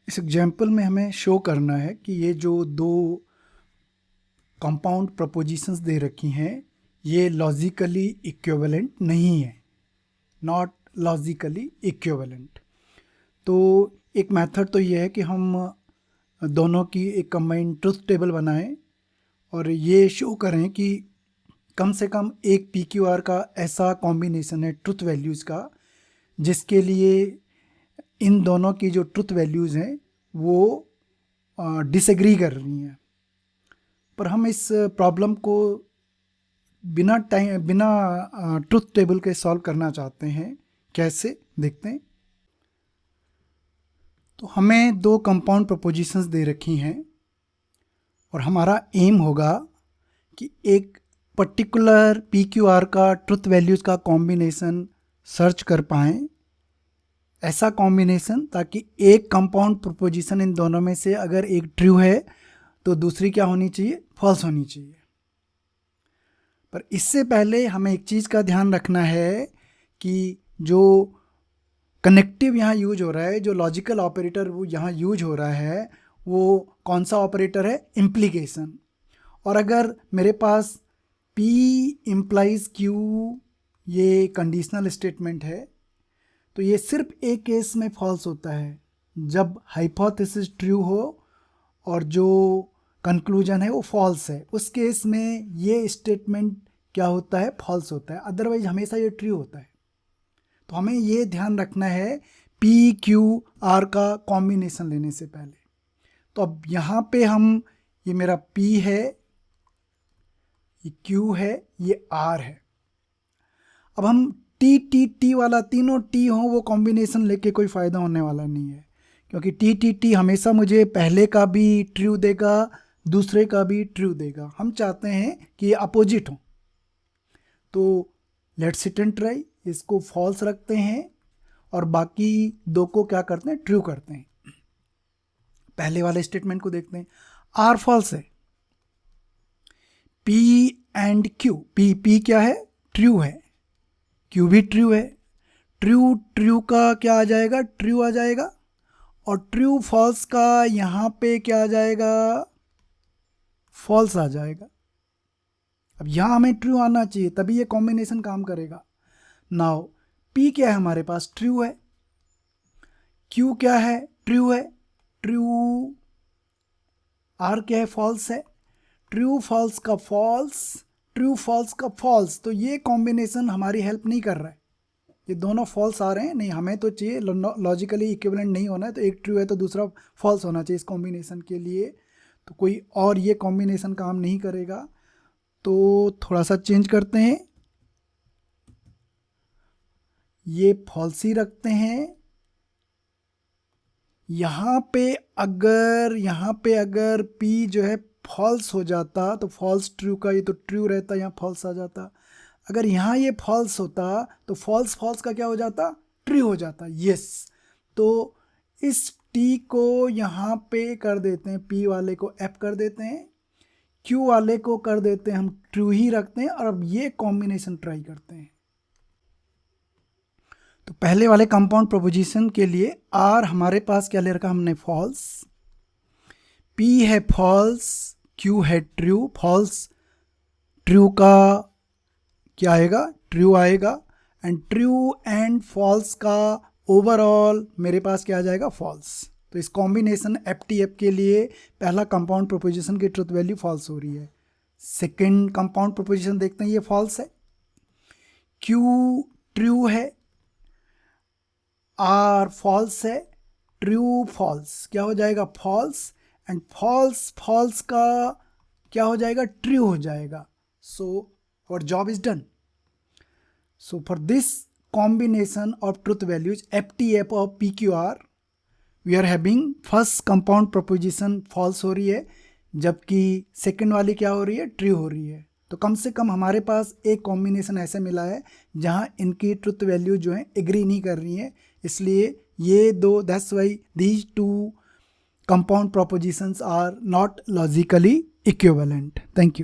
इस एग्जाम्पल में हमें शो करना है कि ये जो दो कंपाउंड प्रपोजिशंस दे रखी हैं ये लॉजिकली इक्विवेलेंट नहीं है, नॉट लॉजिकली इक्विवेलेंट। तो एक मेथड तो ये है कि हम दोनों की एक कंबाइंड ट्रुथ टेबल बनाएं और ये शो करें कि कम से कम एक PQR का ऐसा कॉम्बिनेशन है ट्रुथ वैल्यूज़ का जिसके लिए इन दोनों की जो ट्रुथ वैल्यूज़ हैं वो डिसएग्री कर रही हैं। पर हम इस प्रॉब्लम को बिना ट्रुथ टेबल के सॉल्व करना चाहते हैं। कैसे, देखते हैं। तो हमें दो कंपाउंड प्रपोजिशंस दे रखी हैं और हमारा एम होगा कि एक पर्टिकुलर PQR का ट्रुथ वैल्यूज़ का कॉम्बिनेशन सर्च कर पाएँ, ऐसा कॉम्बिनेशन ताकि एक कंपाउंड प्रपोजिशन इन दोनों में से अगर एक ट्रू है तो दूसरी क्या होनी चाहिए, फॉल्स होनी चाहिए। पर इससे पहले हमें एक चीज़ का ध्यान रखना है कि जो कनेक्टिव यहाँ यूज हो रहा है, जो लॉजिकल ऑपरेटर वो यहाँ यूज हो रहा है, वो कौन सा ऑपरेटर है, इम्प्लीकेशन। और अगर मेरे पास P इम्प्लाइज Q ये कंडीशनल स्टेटमेंट है तो ये सिर्फ एक केस में फॉल्स होता है, जब हाइपोथेसिस ट्रू हो और जो कंक्लूजन है वो फॉल्स है। उस केस में ये स्टेटमेंट क्या होता है, फॉल्स होता है। अदरवाइज हमेशा ये ट्रू होता है। तो हमें ये ध्यान रखना है PQR का कॉम्बिनेशन लेने से पहले। तो अब यहाँ पे हम, ये मेरा P है, ये Q है, ये R है। अब हम T वाला, तीनों T हों वो कॉम्बिनेशन लेके कोई फ़ायदा होने वाला नहीं है, क्योंकि T हमेशा मुझे पहले का भी ट्रू देगा, दूसरे का भी ट्रू देगा। हम चाहते हैं कि ये अपोजिट हो। तो लेट्स सिट एंड ट्राई, इसको फॉल्स रखते हैं और बाकी दो को क्या करते हैं, ट्रू करते हैं। पहले वाले स्टेटमेंट को देखते हैं। R फॉल्स है, P एंड Q, P क्या है, ट्रू है, Q भी ट्रू है। ट्रू का क्या आ जाएगा, ट्रू आ जाएगा। और ट्रू फॉल्स का यहाँ पे क्या आ जाएगा, फॉल्स आ जाएगा। अब यहाँ हमें ट्रू आना चाहिए तभी ये कॉम्बिनेशन काम करेगा। नाउ P क्या है हमारे पास, ट्रू है। Q क्या है, ट्रू है। ट्रू, R क्या है, फॉल्स है। ट्रू फॉल्स का फॉल्स, ट्रू फॉल्स का फॉल्स। तो ये कॉम्बिनेशन हमारी हेल्प नहीं कर रहा है, ये दोनों फॉल्स आ रहे हैं। नहीं, हमें तो चाहिए लॉजिकली इक्विवेलेंट नहीं होना है, तो एक ट्रू है तो दूसरा फॉल्स होना चाहिए इस कॉम्बिनेशन के लिए। तो कोई और ये कॉम्बिनेशन काम नहीं करेगा। तो थोड़ा सा चेंज करते हैं, ये फॉल्स ही रखते हैं। यहाँ पे अगर P जो है फॉल्स हो जाता तो फॉल्स ट्रू का, ये तो ट्रू रहता, यहाँ फॉल्स आ जाता। अगर यहाँ ये फॉल्स होता तो फॉल्स का क्या हो जाता, ट्रू हो जाता। यस, तो इस T को यहाँ पे कर देते हैं, P वाले को F कर देते हैं, Q वाले को कर देते हैं हम ट्रू ही रखते हैं। और अब ये कॉम्बिनेशन ट्राई करते हैं। तो पहले वाले कंपाउंड प्रोपोजिशन के लिए R हमारे पास क्या ले रखा हमने, फॉल्स। P है फॉल्स, Q है ट्रू। फॉल्स, ट्रू का क्या आएगा, ट्रू आएगा। एंड ट्रू एंड फॉल्स का ओवरऑल मेरे पास क्या आ जाएगा, फॉल्स। तो इस कॉम्बिनेशन FTF के लिए पहला कंपाउंड प्रोपोजिशन की ट्रुथ वैल्यू फॉल्स हो रही है। सेकंड कंपाउंड प्रोपोजिशन देखते हैं, ये फॉल्स है। Q ट्रू है, R फॉल्स है, ट्रू फॉल्स क्या हो जाएगा, फॉल्स। एंड फॉल्स का क्या हो जाएगा, ट्रू हो जाएगा। So our job is done. So for this combination of truth values FTF of PQR we are having first compound proposition false हो रही है, जबकि सेकंड वाली क्या हो रही है, ट्रू हो रही है। तो कम से कम हमारे पास एक कॉम्बिनेशन ऐसे मिला है जहां इनकी ट्रुथ वैल्यू जो है एग्री नहीं कर रही है। इसलिए ये दो, that's why these two compound propositions are not logically equivalent. Thank you.